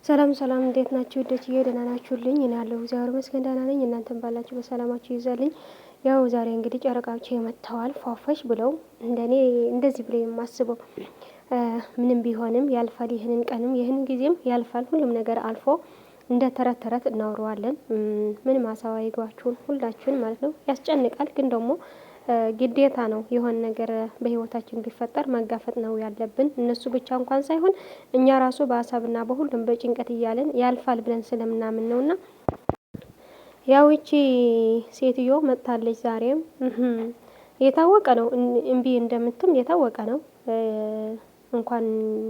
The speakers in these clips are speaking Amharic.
ሰላም ሰላም እንዴት ናችሁ? ደህና ደህና ናችሁልኝ? እኔ ያለው እግዚአብሔር ይመስገን ደህና ነኝ። እናንተም ባላችሁ በሰላማችሁ ይዛልኝ። ያው ዛሬ እንግዲህ ጨረቃዎች መጥተዋል ፏፈሽ ብለው እንደኔ እንደዚህ ብለው የማስበው ምንም ቢሆንም ያልፋል። ይህንን ቀንም ይህንን ጊዜም ያልፋል። ሁሉም ነገር አልፎ እንደ ተረት ተረት እናወራዋለን። ምንም ሀሳብ አይግባችሁን ሁላችሁን ማለት ነው። ያስጨንቃል ግን ደግሞ ግዴታ ነው። የሆነ ነገር በህይወታችን ቢፈጠር መጋፈጥ ነው ያለብን። እነሱ ብቻ እንኳን ሳይሆን እኛ ራሱ በሀሳብና በሁሉም በጭንቀት እያለን ያልፋል ብለን ስለምናምን ነውና ያው እቺ ሴትዮ መጥታለች ዛሬም የታወቀ ነው እምቢ እንደምትም የታወቀ ነው። እንኳን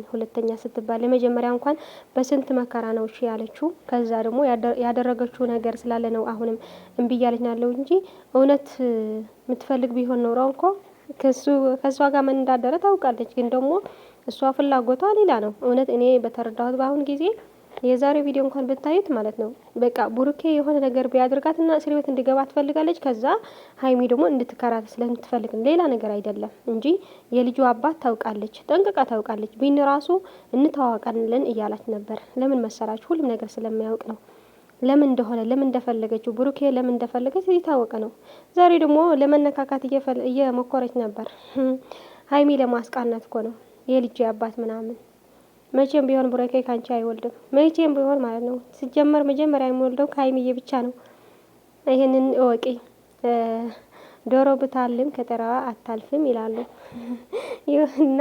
ሁለተኛ ስትባል ለመጀመሪያ እንኳን በስንት መከራ ነው እሺ ያለችው። ከዛ ደግሞ ያደረገችው ነገር ስላለ ነው አሁንም እምቢ እያለች ያለው እንጂ እውነት የምትፈልግ ቢሆን ኖሮ እኮ ከሷ ጋር ምን እንዳደረ ታውቃለች። ግን ደግሞ እሷ ፍላጎቷ ሌላ ነው። እውነት እኔ በተረዳሁት በአሁን ጊዜ የዛሬ ቪዲዮ እንኳን ብታዩት ማለት ነው በቃ ቡሩኬ የሆነ ነገር ቢያደርጋትና እስር ቤት እንዲገባ ትፈልጋለች። ከዛ ሀይሚ ደግሞ እንድትከራት ስለምትፈልግ ሌላ ነገር አይደለም እንጂ የልጁ አባት ታውቃለች፣ ጠንቅቃ ታውቃለች። ቢን ራሱ እንተዋወቃለን እያላች ነበር። ለምን መሰራችሁ? ሁሉም ነገር ስለሚያውቅ ነው። ለምን እንደሆነ ለምን እንደፈለገችው ቡሩኬ ለምን እንደፈለገች የታወቀ ነው። ዛሬ ደግሞ ለመነካካት እየሞከረች ነበር። ሀይሚ ለማስቃናት እኮ ነው የልጅ አባት ምናምን። መቼም ቢሆን ቡሩኬ ካንቺ አይወልድም፣ መቼም ቢሆን ማለት ነው። ሲጀመር መጀመሪያ የሚወልደው ከሀይሚዬ ብቻ ነው። ይሄንን እወቂ። ዶሮ ብታልም ከጠራዋ አታልፍም ይላሉ እና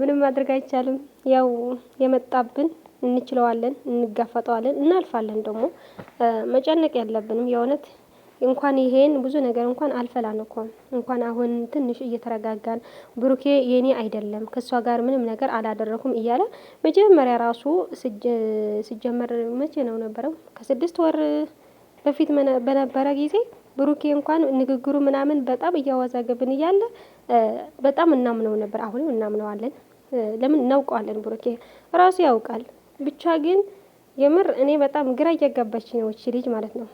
ምንም ማድረግ አይቻልም። ያው የመጣብን እንችለዋለን፣ እንጋፈጠዋለን፣ እናልፋለን። ደግሞ መጨነቅ ያለብንም የእውነት እንኳን ይሄን ብዙ ነገር እንኳን አልፈላን እኮ እንኳን አሁን ትንሽ እየተረጋጋን ብሩኬ የኔ አይደለም ከሷ ጋር ምንም ነገር አላደረኩም እያለ መጀመሪያ ራሱ ሲጀመር መቼ ነው ነበረው ከ6 ወር በፊት በነበረ ጊዜ ብሩኬ እንኳን ንግግሩ ምናምን በጣም እያወዛገብን እያለ በጣም እናምነው ነበር። አሁንም እናምነዋለን። ለምን እናውቀዋለን። ብሩኬ ራሱ ያውቃል። ብቻ ግን የምር እኔ በጣም ግራ እያጋባች ነው እቺ ልጅ ማለት ነው።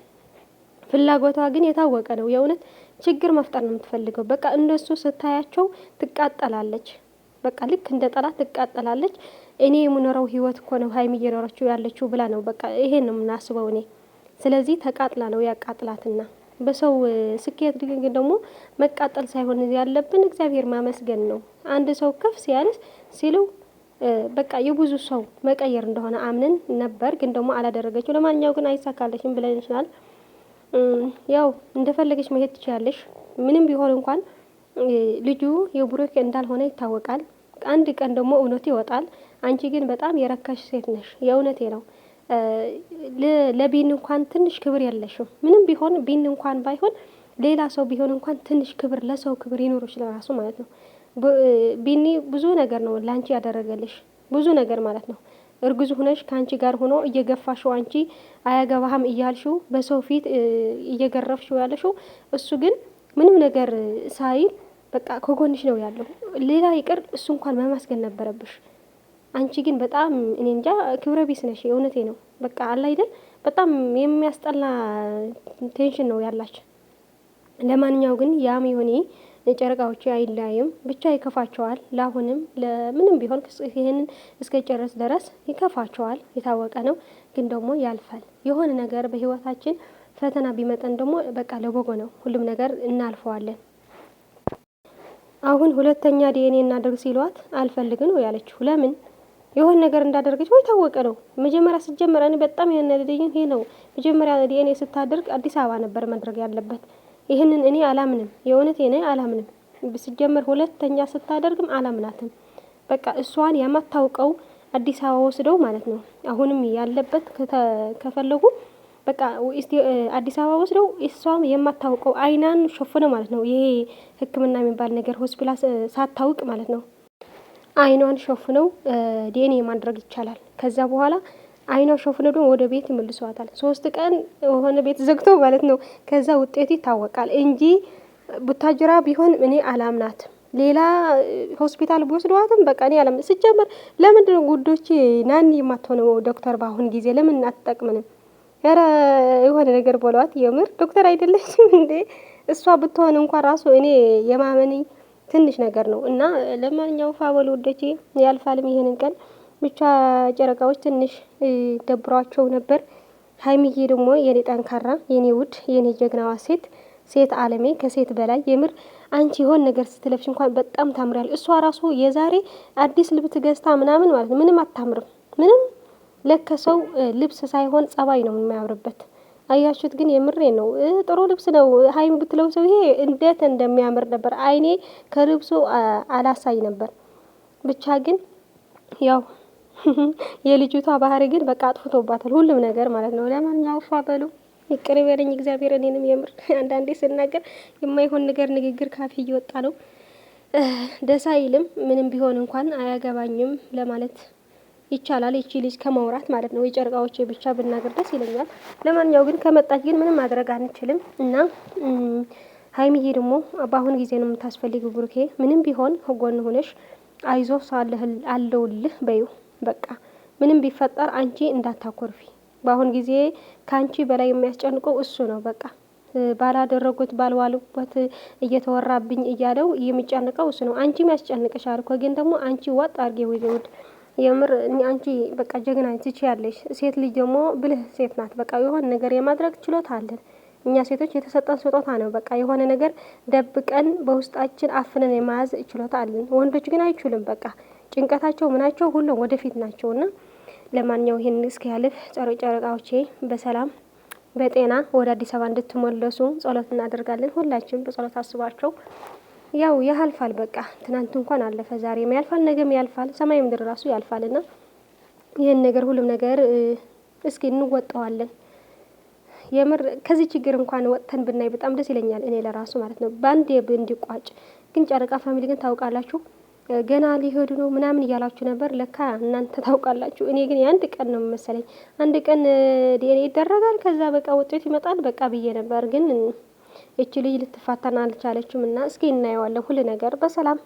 ፍላጎቷ ግን የታወቀ ነው። የእውነት ችግር መፍጠር ነው የምትፈልገው። በቃ እንደሱ ስታያቸው ትቃጠላለች። በቃ ልክ እንደ ጠላት ትቃጠላለች። እኔ የምኖረው ህይወት እኮ ነው ሀይሚ እየኖረችው ያለችው ብላ ነው። በቃ ይሄን ነው የምናስበው እኔ። ስለዚህ ተቃጥላ ነው ያቃጥላትና በሰው ስኬት ግን ደግሞ መቃጠል ሳይሆን ያለብን እግዚአብሔር ማመስገን ነው። አንድ ሰው ከፍ ሲሉ በቃ የብዙ ሰው መቀየር እንደሆነ አምነን ነበር። ግን ደግሞ አላደረገችው። ለማንኛውም ግን አይሳካለሽም ብለንሻል። ያው እንደፈለገች መሄድ ትችላለሽ። ምንም ቢሆን እንኳን ልጁ የብሩክ እንዳልሆነ ይታወቃል። አንድ ቀን ደግሞ እውነቱ ይወጣል። አንቺ ግን በጣም የረካሽ ሴት ነሽ። የእውነቴ ነው። ለቢን እንኳን ትንሽ ክብር የለሽም። ምንም ቢሆን ቢን እንኳን ባይሆን ሌላ ሰው ቢሆን እንኳን ትንሽ ክብር ለሰው ክብር ይኖርሽ ለራሱ ማለት ነው። ቢኒ ብዙ ነገር ነው ላንቺ ያደረገልሽ ብዙ ነገር ማለት ነው። እርጉዝ ሆነሽ ካንቺ ጋር ሆኖ እየገፋሽው አንቺ አያገባህም እያልሽው በሰው ፊት እየገረፍሽው ያለሽው እሱ ግን ምንም ነገር ሳይል በቃ ከጎንሽ ነው ያለው። ሌላ ይቅር እሱ እንኳን መመስገን ነበረብሽ። አንቺ ግን በጣም እኔ እንጃ ክብረ ቢስ ነሽ። እውነቴ ነው። በቃ አለ አይደል በጣም የሚያስጠላ ቴንሽን ነው ያላችሁ። ለማንኛውም ግን ያም ይሁን ጨረቃዎቹ አይለያዩም። ብቻ ይከፋቸዋል። ለአሁንም ለምንም ቢሆን ይሄንን እስከጨረስ ድረስ ይከፋቸዋል። የታወቀ ነው። ግን ደግሞ ያልፋል። የሆነ ነገር በህይወታችን ፈተና ቢመጣን ደግሞ በቃ ለበጎ ነው። ሁሉም ነገር እናልፈዋለን። አሁን ሁለተኛ ዲኤንኤ እናደርግ ሲሏት አልፈልግም ነው ያለችው። ለምን የሆነ ነገር እንዳደረገች ወይ ታወቀ ነው። መጀመሪያ ስትጀምር እኔ በጣም ያናደደኝ ይሄ ነው። መጀመሪያ ዲኤንኤ ስታደርግ አዲስ አበባ ነበር ማድረግ ያለበት። ይሄንን እኔ አላምንም። የእውነቴ ነው አላምንም። ሲጀመር ሁለተኛ ስታደርግም አላምናትም። በቃ እሷን የማታውቀው አዲስ አበባ ወስደው ማለት ነው። አሁንም ያለበት ከፈለጉ በቃ አዲስ አበባ ወስደው እሷም የማታውቀው አይናን ሸፍነው ማለት ነው። ይሄ ሕክምና የሚባል ነገር ሆስፒታል ሳታውቅ ማለት ነው። አይኗን ሸፍነው ዲኤንኤ ማድረግ ይቻላል። ከዛ በኋላ አይኗ ሸፍነው ደግሞ ወደ ቤት ይመልሷታል። 3 ቀን ሆነ ቤት ዘግቶ ማለት ነው። ከዛ ውጤቱ ይታወቃል እንጂ ቡታጅራ ቢሆን እኔ አላምናት። ሌላ ሆስፒታል ቢወስዷትም በቃ እኔ አላምናት። ሲጀመር ለምንድነው ጉዶቼ ናኒ የማትሆነው ዶክተር በአሁን ጊዜ ለምን አትጠቅምንም? ኧረ የሆነ ነገር በሏት። የምር ዶክተር አይደለችም እንዴ? እሷ ብትሆን እንኳን ራሱ እኔ የማመኒ ትንሽ ነገር ነው። እና ለማንኛውም ፋወል ወደቼ ያልፋልም ይሄንን ቀን ብቻ ጨረቃዎች ትንሽ ደብሯቸው ነበር። ሀይሚዬ ደግሞ የኔ ጠንካራ፣ የኔ ውድ፣ የኔ ጀግናዋ ሴት አለሜ ከሴት በላይ የምር አንቺ የሆን ነገር ስትለብሽ እንኳን በጣም ታምራል። እሷ ራሱ የዛሬ አዲስ ልብስ ገዝታ ምናምን ማለት ነው ምንም አታምርም። ምንም ለከሰው ልብስ ሳይሆን ጸባይ ነው የሚያምርበት። አያችሁት? ግን የምሬ ነው ጥሩ ልብስ ነው። ሀይሚ ብትለብሰው ይሄ እንዴት እንደሚያምር ነበር። አይኔ ከልብሱ አላሳይ ነበር። ብቻ ግን ያው የልጅቷ ባህሪ ግን በቃ አጥፍቶባታል ሁሉም ነገር ማለት ነው። ለማንኛውም ፏ በሉ ይቅር ይበለኝ እግዚአብሔር። እኔንም የምር አንዳንዴ ስናገር የማይሆን ነገር ንግግር ካፌ እየወጣ ነው። ደስ አይልም። ምንም ቢሆን እንኳን አያገባኝም ለማለት ይቻላል። ይቺ ልጅ ከማውራት ማለት ነው። የጨረቃዎች ብቻ ብናገር ደስ ይለኛል። ለማንኛው ግን ከመጣች ግን ምንም ማድረግ አንችልም እና ሀይሚዬ ደግሞ በአሁን ጊዜ ነው የምታስፈልጊው። ብሩኬ ምንም ቢሆን ጎን ሆነሽ አይዞ አለውልህ በይው። በቃ ምንም ቢፈጠር አንቺ እንዳታኮርፊ። በአሁን ጊዜ ከአንቺ በላይ የሚያስጨንቀው እሱ ነው። በቃ ባላደረጉት ባልዋሉበት እየተወራብኝ እያለው የሚጨንቀው እሱ ነው። አንቺም ያስጨንቅሻል እኮ ግን ደግሞ አንቺ ዋጥ አድርጌ ውድ የምር አንቺ በቃ ጀግና ትችያለሽ። ሴት ልጅ ደግሞ ብልህ ሴት ናት። በቃ የሆነ ነገር የማድረግ ችሎታ አለን እኛ ሴቶች፣ የተሰጠን ስጦታ ነው። በቃ የሆነ ነገር ደብቀን በውስጣችን አፍነን የመያዝ ችሎታ አለን። ወንዶች ግን አይችሉም። በቃ ጭንቀታቸው ምናቸው ሁሉም ወደፊት ናቸውና ለማንኛው ይሄን እስኪ ያልፍ ጨረቃዎቼ በሰላም በጤና ወደ አዲስ አበባ እንድትመለሱ ጸሎት እናደርጋለን። ሁላችንም በጸሎት አስባቸው። ያው ያልፋል። በቃ ትናንት እንኳን አለፈ፣ ዛሬም ያልፋል፣ ነገም ያልፋል፣ ሰማይ ምድር ራሱ ያልፋልና ይሄን ነገር ሁሉም ነገር እስኪ እንወጣዋለን። የምር ከዚህ ችግር እንኳን ወጥተን ብናይ በጣም ደስ ይለኛል። እኔ ለራሱ ማለት ነው ባንዴ እንዲቋጭ። ግን ጨረቃ ፋሚሊ ግን ታውቃላችሁ ገና ሊሄዱ ነው ምናምን እያላችሁ ነበር። ለካ እናንተ ታውቃላችሁ። እኔ ግን የአንድ ቀን ነው መሰለኝ፣ አንድ ቀን ዲኤንኤ ይደረጋል ከዛ በቃ ውጤት ይመጣል በቃ ብዬ ነበር። ግን እቺ ልጅ ልትፋታና አልቻለችም እና እስኪ እናየዋለን ሁሉ ነገር በሰላም